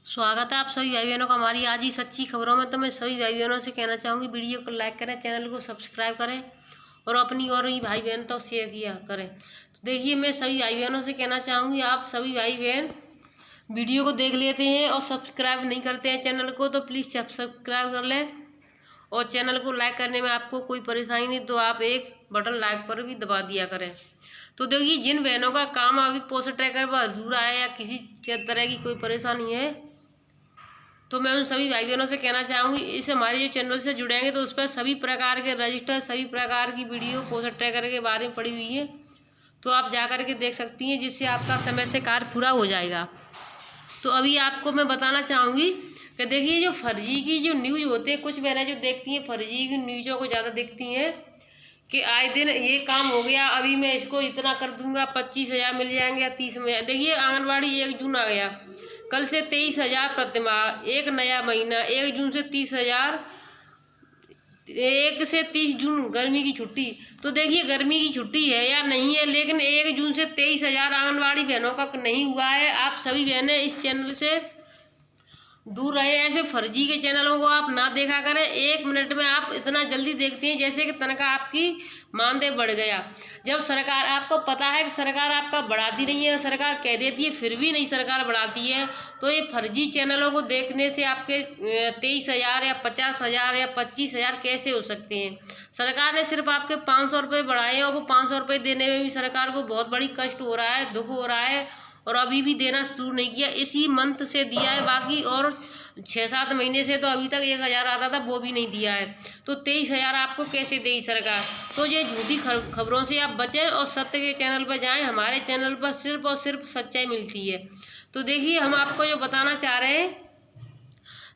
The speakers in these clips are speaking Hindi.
स्वागत है आप सभी भाई बहनों का हमारी आज ही सच्ची खबरों में। तो मैं सभी भाई बहनों से कहना चाहूँगी, वीडियो को लाइक करें, चैनल को सब्सक्राइब करें और अपनी और ही भाई बहन तो शेयर किया करें। तो देखिए, मैं सभी भाई बहनों से कहना चाहूँगी, आप सभी भाई बहन वीडियो को देख लेते हैं और सब्सक्राइब नहीं करते हैं चैनल को, तो प्लीज़ सब्सक्राइब कर लें। और चैनल को लाइक करने में आपको कोई परेशानी नहीं तो आप एक बटन लाइक पर भी दबा दिया करें। तो देखिए, जिन बहनों का काम अभी पोस्ट ट्रैकर पर अधूरा है या किसी तरह की कोई परेशानी है, तो मैं उन सभी भाई बहनों से कहना चाहूँगी, इस हमारे जो चैनल से जुड़ेंगे तो उस पर सभी प्रकार के रजिस्टर, सभी प्रकार की वीडियो पोस्ट ट्रैकर के बारे में पड़ी हुई है, तो आप जा कर के देख सकती हैं, जिससे आपका समय से कार्य पूरा हो जाएगा। तो अभी आपको मैं बताना चाहूँगी कि देखिए, जो फर्जी की जो न्यूज़ होते हैं, कुछ बहनें जो देखती हैं फर्जी की न्यूज़ों को ज़्यादा देखती हैं कि आए दिन ये काम हो गया, अभी मैं इसको इतना कर दूंगा, 25,000 मिल जाएंगे या 30 में। देखिए, आंगनबाड़ी 1 जून आ गया, कल से 23,000 प्रतिमाह, एक नया महीना 1 जून से 30,000, 1 से 30 जून गर्मी की छुट्टी। तो देखिए, गर्मी की छुट्टी है या नहीं है, लेकिन 1 जून से 23,000 आंगनबाड़ी बहनों का नहीं हुआ है। आप सभी बहनें इस चैनल से दूर रहे, ऐसे फर्जी के चैनलों को आप ना देखा करें। 1 मिनट में आप इतना जल्दी देखते हैं जैसे कि तनख्वाह आपकी मानदेय बढ़ गया। जब सरकार, आपको पता है कि सरकार आपका बढ़ाती नहीं है, सरकार कह देती है फिर भी नहीं सरकार बढ़ाती है, तो ये फर्जी चैनलों को देखने से आपके 23,000 या 50,000 या 25,000 कैसे हो सकते हैं। सरकार ने सिर्फ आपके 500 रुपये बढ़ाए हैं और वो 500 रुपये देने में भी सरकार को बहुत बड़ी कष्ट हो रहा है, दुख हो रहा है, और अभी भी देना शुरू नहीं किया। इसी मंथ से दिया है, बाकी और 6-7 महीने से तो अभी तक 1,000 आता था, वो भी नहीं दिया है। तो 23,000 आपको कैसे देगी सरकार। तो ये झूठी खबरों से आप बचें और सत्य के चैनल पर जाएं। हमारे चैनल पर सिर्फ और सिर्फ सच्चाई मिलती है। तो देखिए, हम आपको जो बताना चाह रहे हैं,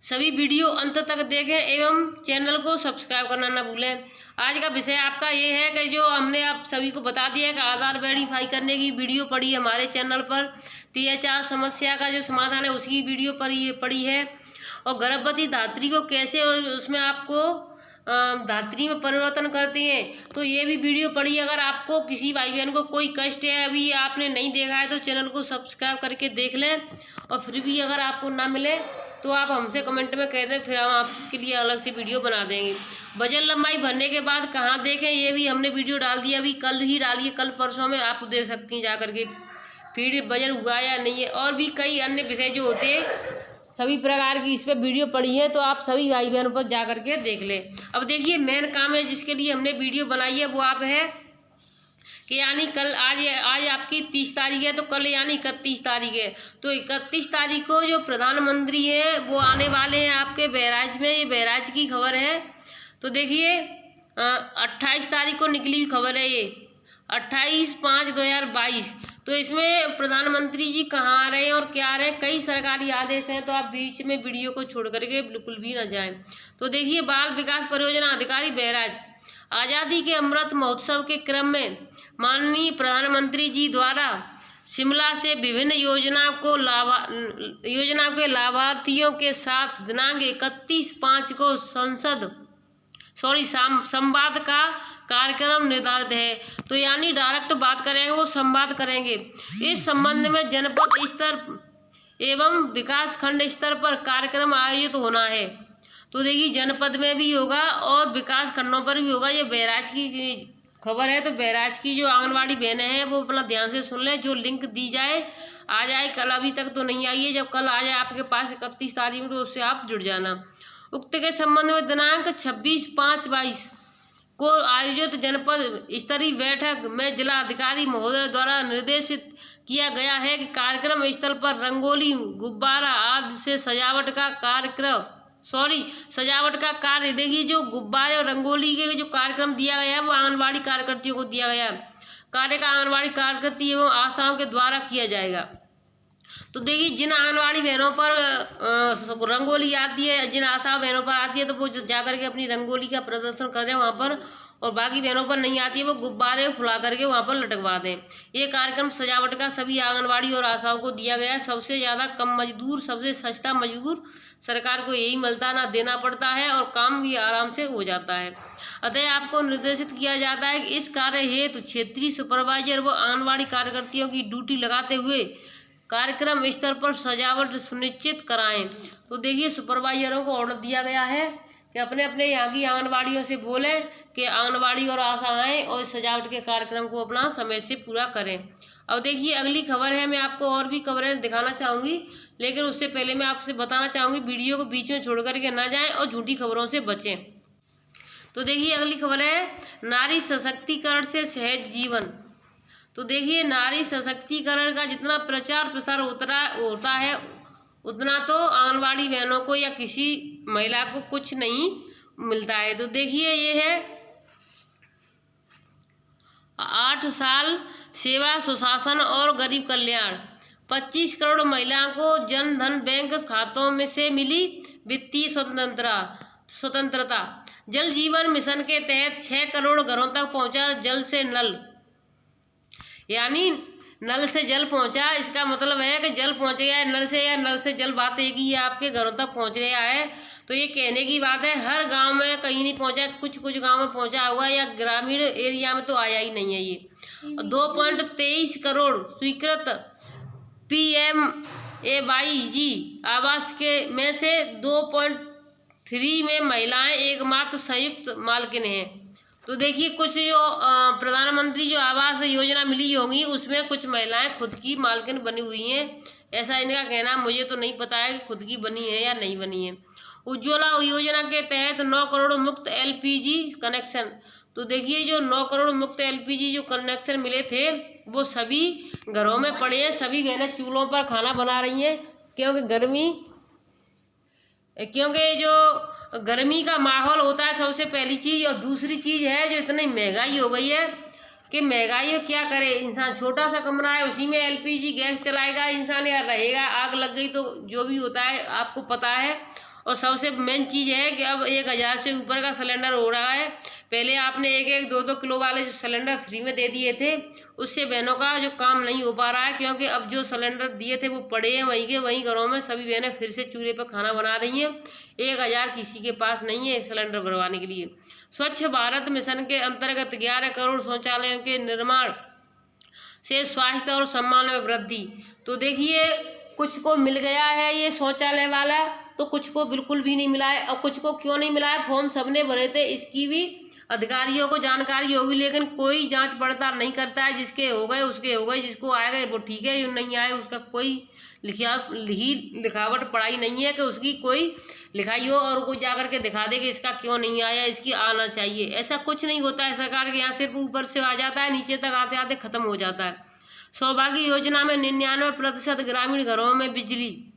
सभी वीडियो अंत तक देखें एवं चैनल को सब्सक्राइब करना ना भूलें। आज का विषय आपका ये है कि जो हमने आप सभी को बता दिया है कि आधार वेरीफाई करने की वीडियो पड़ी है हमारे चैनल पर, THR समस्या का जो समाधान है उसकी वीडियो पड़ी है, और गर्भवती धात्री को कैसे उसमें आपको धात्री में परिवर्तन करते हैं, तो ये भी वीडियो पड़ी। अगर आपको किसी भाई बहन को कोई कष्ट है, अभी आपने नहीं देखा है, तो चैनल को सब्सक्राइब करके देख लें। और फिर भी अगर आपको ना मिले तो आप हमसे कमेंट में कह दें, फिर हम आपके लिए अलग से वीडियो बना देंगे। वजन लंबाई भरने के बाद कहाँ देखें, ये भी हमने वीडियो डाल दिया, अभी कल ही डालिए, कल परसों में आप देख सकती हैं जा करके फिर वजन हुआ या नहीं है। और भी कई अन्य विषय जो होते हैं, सभी प्रकार की इस पर वीडियो पड़ी है, तो आप सभी भाई बहनों पर जा करके देख लें। अब देखिए, मेन काम है जिसके लिए हमने वीडियो बनाई है, वो आप है कि यानी कल आज आपकी 30 तारीख है, तो कल यानी 31 तारीख है। तो 31 तारीख को जो प्रधानमंत्री हैं वो आने वाले हैं आपके बहराइच में, ये बहराइच की खबर है। तो देखिए, 28 तारीख को निकली हुई खबर है, ये 28/5/2022। तो इसमें प्रधानमंत्री जी कहाँ आ रहे हैं और क्या आ रहे हैं, कई सरकारी आदेश हैं, तो आप बीच में वीडियो को छोड़ करके बिल्कुल भी ना जाएं। तो देखिए, बाल विकास परियोजना अधिकारी बहराइच, आज़ादी के अमृत महोत्सव के क्रम में माननीय प्रधानमंत्री जी द्वारा शिमला से विभिन्न योजना के लाभार्थियों के साथ दिनांक 31/5 को संवाद का कार्यक्रम निर्धारित है। तो यानी डायरेक्ट बात करेंगे, वो संवाद करेंगे। इस संबंध में जनपद स्तर एवं विकास खंड स्तर पर कार्यक्रम आयोजित होना है। तो देखिए, जनपद में भी होगा और विकास खंडों पर भी होगा। ये बहराइच की खबर है, तो बहराइच की जो आंगनबाड़ी बहनें हैं वो अपना ध्यान से सुन लें। जो लिंक दी जाए आ जाए, कल अभी तक तो नहीं आई है, जब कल आ जाए आपके पास 31 तारीख में, तो उससे आप जुड़ जाना। उक्त के संबंध में दिनांक 26/5/22 को आयोजित जनपद स्तरीय बैठक में जिला अधिकारी महोदय द्वारा निर्देशित किया गया है कि कार्यक्रम स्थल पर रंगोली, गुब्बारा आदि से सजावट का कार्य देखिए, जो गुब्बारे और रंगोली के जो कार्यक्रम दिया गया है वो आंगनबाड़ी कार्यकर्तियों को दिया गया है। कार्य का आंगनबाड़ी कार्यकर्ती एवं आशाओं के द्वारा किया जाएगा। तो देखिए, जिन आंगनबाड़ी बहनों पर रंगोली आती है, जिन आशा बहनों पर आती है, तो वो जा करके अपनी रंगोली का प्रदर्शन कर रहे हैं वहाँ पर, और बाकी बहनों पर नहीं आती है, वो गुब्बारे फुला करके वहाँ पर लटकवा दें। ये कार्यक्रम सजावट का सभी आंगनबाड़ी और आशाओं को दिया गया है। सबसे ज़्यादा कम मजदूर, सबसे सस्ता मजदूर सरकार को यही मिलता, ना देना पड़ता है और काम भी आराम से हो जाता है। अतः आपको निर्देशित किया जाता है कि इस कार्य हेतु क्षेत्रीय सुपरवाइजर व आंगनबाड़ी कार्यकर्तियों की ड्यूटी लगाते हुए कार्यक्रम स्तर पर सजावट सुनिश्चित कराएं। तो देखिए सुपरवाइजरों को ऑर्डर दिया गया है कि अपने अपने यहाँ की आंगनबाड़ियों से बोलें कि आंगनबाड़ी और आशाएं और सजावट के कार्यक्रम को अपना समय से पूरा करें। अब देखिए अगली खबर है, मैं आपको और भी खबरें दिखाना चाहूँगी, लेकिन उससे पहले मैं आपसे बताना चाहूँगी वीडियो को बीच में छोड़ करके ना जाएं और झूठी खबरों से बचें। तो देखिए अगली खबर है, नारी सशक्तिकरण से सहज जीवन। तो देखिए नारी सशक्तिकरण का जितना प्रचार प्रसार होता है उतना तो आंगनबाड़ी बहनों को या किसी महिला को कुछ नहीं मिलता है। तो देखिए ये है 8 साल सेवा सुशासन और गरीब कल्याण। 25 करोड़ महिलाओं को जन धन बैंक खातों में से मिली वित्तीय स्वतंत्रता। जल जीवन मिशन के तहत 6 करोड़ घरों तक पहुंचा जल से नल, यानी नल से जल पहुंचा। इसका मतलब है कि जल पहुंच गया है नल से, या नल से जल, बात एक ही है, आपके घरों तक पहुंच गया है। तो ये कहने की बात है, हर गांव में कहीं नहीं पहुंचा, कुछ कुछ गांव में पहुंचा हुआ, या ग्रामीण एरिया में तो आया ही नहीं है। ये 2.23 करोड़ स्वीकृत PMAYG आवास के में से 2.3 में महिलाएं एकमात्र संयुक्त मालकिन हैं। तो देखिए कुछ जो प्रधानमंत्री जो आवास योजना मिली होगी उसमें कुछ महिलाएं खुद की मालकिन बनी हुई हैं, ऐसा इनका कहना। मुझे तो नहीं पता है कि खुद की बनी है या नहीं बनी है। उज्ज्वला योजना के तहत 9 करोड़ मुफ्त LPG कनेक्शन। तो देखिए जो 9 करोड़ मुफ्त LPG जो कनेक्शन मिले थे वो सभी घरों में पड़े हैं, सभी बहनें चूल्हों पर खाना बना रही हैं, क्योंकि जो गर्मी का माहौल होता है सबसे पहली चीज़। और दूसरी चीज़ है जो इतनी महंगाई हो गई है कि महंगाई में क्या करे इंसान, छोटा सा कमरा है उसी में LPG गैस चलाएगा इंसान या रहेगा, आग लग गई तो जो भी होता है आपको पता है। और सबसे मेन चीज़ है कि अब 1000 से ऊपर का सिलेंडर हो रहा है। पहले आपने 1-1, 2-2 किलो वाले जो सिलेंडर फ्री में दे दिए थे, उससे बहनों का जो काम नहीं हो पा रहा है, क्योंकि अब जो सिलेंडर दिए थे वो पड़े हैं वहीं के वहीं घरों में। सभी बहनें फिर से चूल्हे पर खाना बना रही हैं। 1000 किसी के पास नहीं है सिलेंडर भरवाने के लिए। स्वच्छ भारत मिशन के अंतर्गत 11 करोड़ शौचालयों के निर्माण से स्वास्थ्य और सम्मान में वृद्धि। तो देखिए कुछ को मिल गया है ये शौचालय वाला, तो कुछ को बिल्कुल भी नहीं मिला है। और कुछ को क्यों नहीं मिला है, फॉर्म सबने भरे थे, इसकी भी अधिकारियों को जानकारी होगी, लेकिन कोई जांच पड़ताल नहीं करता है। जिसके हो गए उसके हो गए, जिसको आए गए वो ठीक है, जो नहीं आए उसका कोई लिखावट पढ़ाई नहीं है कि उसकी कोई लिखाई हो और कोई जाकर के दिखा दे कि इसका क्यों नहीं आया, इसकी आना चाहिए। ऐसा कुछ नहीं होता है सरकार के यहाँ, सिर्फ ऊपर से आ जाता है, नीचे तक आते आते खत्म हो जाता है। सौभाग्य योजना में 99% ग्रामीण घरों में बिजली।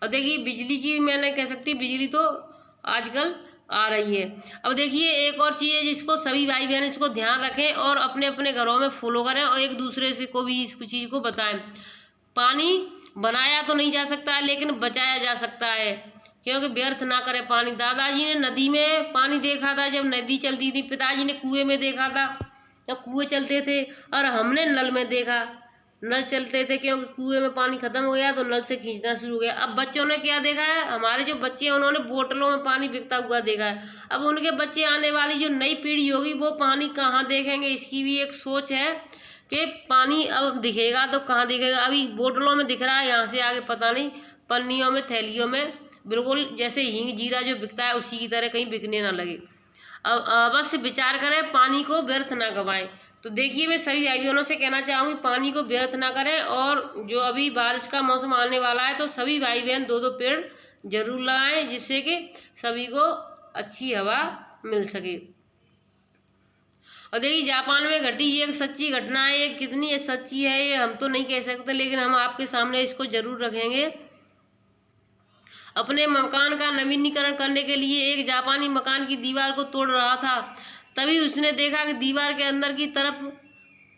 और देखिए बिजली की मैं नहीं कह सकती, बिजली तो आजकल आ रही है। अब देखिए एक और चीज़ है जिसको सभी भाई बहन इसको ध्यान रखें और अपने अपने घरों में फॉलो करें और एक दूसरे से को भी इस चीज़ को बताएं। पानी बनाया तो नहीं जा सकता है लेकिन बचाया जा सकता है, क्योंकि व्यर्थ ना करें पानी। दादाजी ने नदी में पानी देखा था जब नदी चलती थी, पिताजी ने कुएं में देखा था जब कुएं चलते थे, और हमने नल में देखा नल चलते थे, क्योंकि कुएं में पानी खत्म हो गया तो नल से खींचना शुरू हो गया। अब बच्चों ने क्या देखा है, हमारे जो बच्चे हैं उन्होंने बोतलों में पानी बिकता हुआ देखा है। अब उनके बच्चे आने वाली जो नई पीढ़ी होगी वो पानी कहाँ देखेंगे, इसकी भी एक सोच है कि पानी अब दिखेगा तो कहाँ दिखेगा। अभी बोतलों में दिख रहा है, यहाँ से आगे पता नहीं, पन्नियों में थैलियों में, बिल्कुल जैसे हींग जीरा जो बिकता है उसी की तरह कहीं बिकने ना लगे। अब अवश्य विचार करें, पानी को व्यर्थ ना गवाएं। तो देखिए मैं सभी भाई बहनों से कहना चाहूँगी पानी को व्यर्थ ना करें, और जो अभी बारिश का मौसम आने वाला है तो सभी भाई बहन 2-2 पेड़ जरूर लगाएं, जिससे कि सभी को अच्छी हवा मिल सके। और देखिए जापान में घटी ये एक सच्ची घटना है, ये कितनी सच्ची है ये हम तो नहीं कह सकते, लेकिन हम आपके सामने इसको जरूर रखेंगे। अपने मकान का नवीनीकरण करने के लिए एक जापानी मकान की दीवार को तोड़ रहा था, तभी उसने देखा कि दीवार के अंदर की तरफ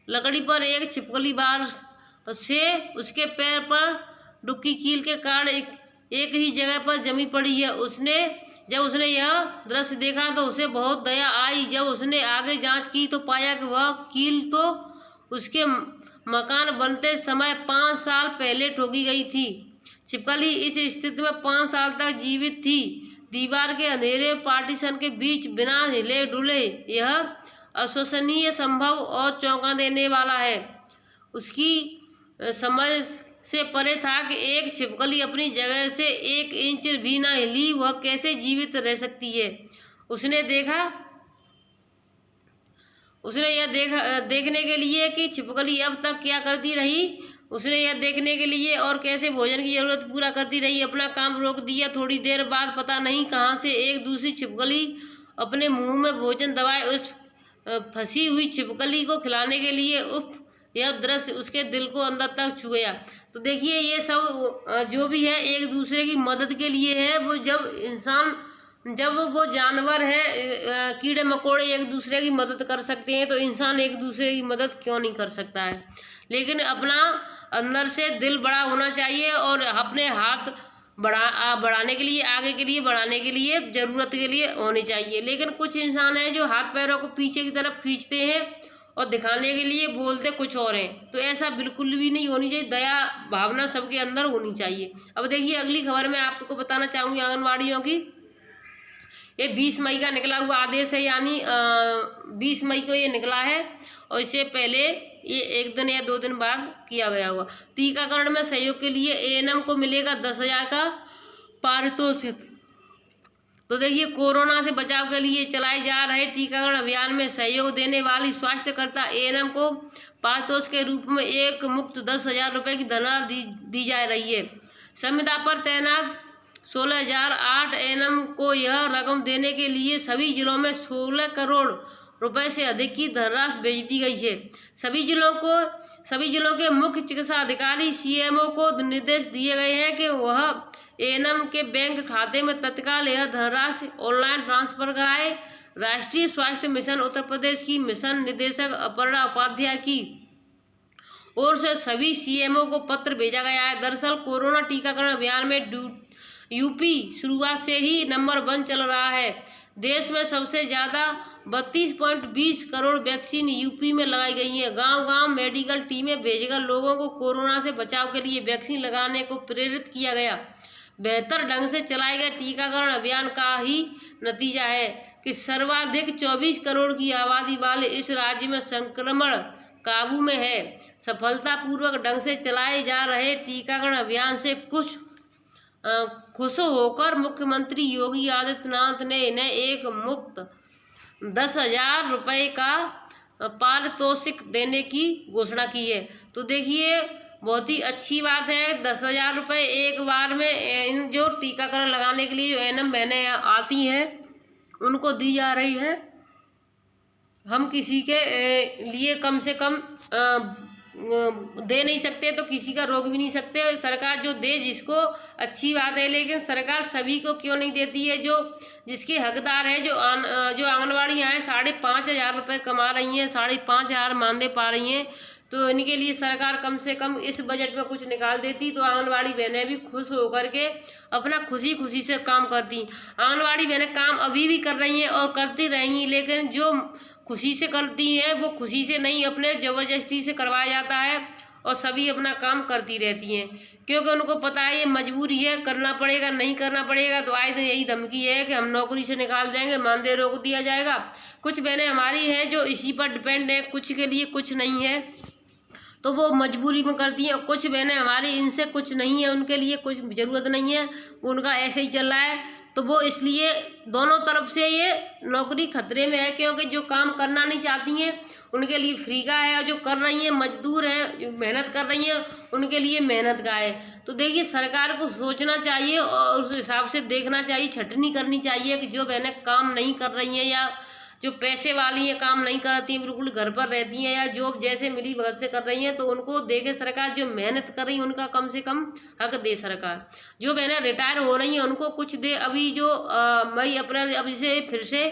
लकड़ी पर एक छिपकली बार से उसके पैर पर डुक्की कील के कारण एक ही जगह पर जमी पड़ी है। जब उसने यह दृश्य देखा तो उसे बहुत दया आई। जब उसने आगे जांच की तो पाया कि वह कील तो उसके मकान बनते समय 5 साल पहले ठोकी गई थी। छिपकली इस स्थिति में 5 साल तक जीवित थी। दीवार के अंधेरे पार्टीशन के बीच बिना हिले डुले, यह अविश्वसनीय, संभव और चौंका देने वाला है। उसकी समझ से परे था कि एक छिपकली अपनी जगह से 1 इंच भी न हिली, वह कैसे जीवित रह सकती है। उसने यह देखने के लिए कि छिपकली अब तक क्या करती रही, उसने यह देखने के लिए और कैसे भोजन की जरूरत पूरा करती रही, अपना काम रोक दिया। थोड़ी देर बाद पता नहीं कहाँ से एक दूसरी छिपकली अपने मुंह में भोजन दबाए उस फंसी हुई छिपकली को खिलाने के लिए। उफ, यह दृश्य उसके दिल को अंदर तक छू गया। तो देखिए, ये सब जो भी है एक दूसरे की मदद के लिए है। वो जब वो जानवर है, कीड़े मकोड़े एक दूसरे की मदद कर सकते हैं, तो इंसान एक दूसरे की मदद क्यों नहीं कर सकता है। लेकिन अपना अंदर से दिल बड़ा होना चाहिए और अपने हाथ बढ़ाने के लिए, आगे के लिए बढ़ाने के लिए, ज़रूरत के लिए होने चाहिए। लेकिन कुछ इंसान हैं जो हाथ पैरों को पीछे की तरफ खींचते हैं और दिखाने के लिए बोलते कुछ और हैं। तो ऐसा बिल्कुल भी नहीं होनी चाहिए। दया भावना सबके अंदर होनी चाहिए। अब देखिए, अगली खबर मैं आपको बताना चाहूँगी आंगनवाड़ियों की। ये 20 मई का निकला हुआ आदेश है, यानी 20 मई को ये निकला है और इससे पहले ये 1 दिन या 2 दिन बाद किया गया हुआ। टीकाकरण में सहयोग के लिए एएनएम को मिलेगा 10,000 का पारितोषिक। तो देखिए, कोरोना से बचाव के लिए चलाए जा रहे टीकाकरण अभियान में सहयोग देने वाली स्वास्थ्यकर्ता एएनएम को पारितोषिक के रूप में एक मुक्त 10,000 रुपये की धनराशि दी जा रही है। संविदा पर तैनात 16,008 एएनएम को यह रकम देने के लिए सभी जिलों में 16 करोड़ रुपए से अधिक की धनराशि भेज दी गई है। सभी जिलों के मुख्य चिकित्सा अधिकारी सीएमओ को निर्देश दिए गए हैं कि वह एएनएम के बैंक खाते में तत्काल यह धनराशि ऑनलाइन ट्रांसफर कराए। राष्ट्रीय स्वास्थ्य मिशन उत्तर प्रदेश की मिशन निदेशक अपर्णा उपाध्याय की ओर से सभी सीएमओ को पत्र भेजा गया है। दरअसल कोरोना टीकाकरण अभियान में यूपी शुरुआत से ही नंबर 1 चल रहा है। देश में सबसे ज़्यादा 32.20 करोड़ वैक्सीन यूपी में लगाई गई है। गांव-गांव मेडिकल टीमें भेजकर लोगों को कोरोना से बचाव के लिए वैक्सीन लगाने को प्रेरित किया गया। बेहतर ढंग से चलाए गए टीकाकरण अभियान का ही नतीजा है कि सर्वाधिक 24 करोड़ की आबादी वाले इस राज्य में संक्रमण काबू में है। सफलतापूर्वक ढंग से चलाए जा रहे टीकाकरण अभियान से खुश होकर मुख्यमंत्री योगी आदित्यनाथ ने इन्हें एक मुक्त 10,000 रुपये का पारितोषिक देने की घोषणा की है। तो देखिए, बहुत ही अच्छी बात है। 10,000 रुपये एक बार में इन जो टीकाकरण लगाने के लिए जो एएनएम बहनें आती हैं उनको दी जा रही है। हम किसी के लिए कम से कम दे नहीं सकते तो किसी का रोक भी नहीं सकते। सरकार जो दे जिसको अच्छी बात है, लेकिन सरकार सभी को क्यों नहीं देती है। जो जिसके हकदार है, जो आंगनवाड़ियाँ हैं 5,500 रुपये कमा रही हैं, 5,500 मानदेय पा रही हैं, तो इनके लिए सरकार कम से कम इस बजट में कुछ निकाल देती तो आंगनवाड़ी बहनें भी खुश होकर के अपना खुशी से काम करती। आंगनवाड़ी बहनें काम अभी भी कर रही हैं और करती रहेंगी, लेकिन जो खुशी से करती हैं वो खुशी से नहीं, अपने ज़बरदस्ती से करवाया जाता है और सभी अपना काम करती रहती हैं, क्योंकि उनको पता है ये मजबूरी है, करना पड़ेगा। नहीं करना पड़ेगा तो आए दिन यही धमकी है कि हम नौकरी से निकाल देंगे, मानदेय रोक दिया जाएगा। कुछ बहनें हमारी हैं जो इसी पर डिपेंड है, कुछ के लिए कुछ नहीं है तो वो मजबूरी में करती हैं। और कुछ बहनें हमारी इनसे कुछ नहीं है, उनके लिए कुछ ज़रूरत नहीं है, उनका ऐसे ही चल रहा है, तो वो इसलिए दोनों तरफ से ये नौकरी खतरे में है। क्योंकि जो काम करना नहीं चाहती हैं उनके लिए फ्री का है, और जो कर रही हैं मजदूर हैं, जो मेहनत कर रही हैं उनके लिए मेहनत का है। तो देखिए, सरकार को सोचना चाहिए और उस हिसाब से देखना चाहिए, छटनी करनी चाहिए कि जो बहनें काम नहीं कर रही हैं या जो पैसे वाली हैं काम नहीं करती हैं, बिल्कुल घर पर रहती हैं या जॉब जैसे मिली भगत से कर रही हैं, तो उनको देखे सरकार। जो मेहनत कर रही हैं उनका कम से कम हक दे सरकार। जो बहनें रिटायर हो रही हैं उनको कुछ दे। अभी जो मई अप्रैल अभी से फिर से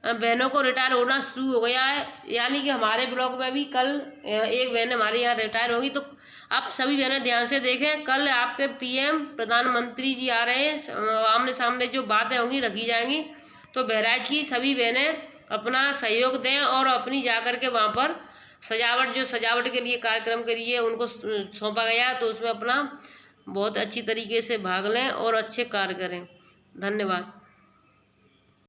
बहनों को रिटायर होना शुरू हो गया है, यानी कि हमारे ब्लॉक में भी कल एक बहन हमारे यहाँ रिटायर होगी। तो आप सभी बहनें ध्यान से देखें, कल आपके पीएम प्रधानमंत्री जी आ रहे हैं, आमने सामने जो बातें होंगी रखी जाएंगी। तो बहराइच की सभी बहनें अपना सहयोग दें और अपनी जाकर के वहाँ पर सजावट के लिए कार्यक्रम के लिए उनको सौंपा गया, तो उसमें अपना बहुत अच्छी तरीके से भाग लें और अच्छे कार्य करें। धन्यवाद।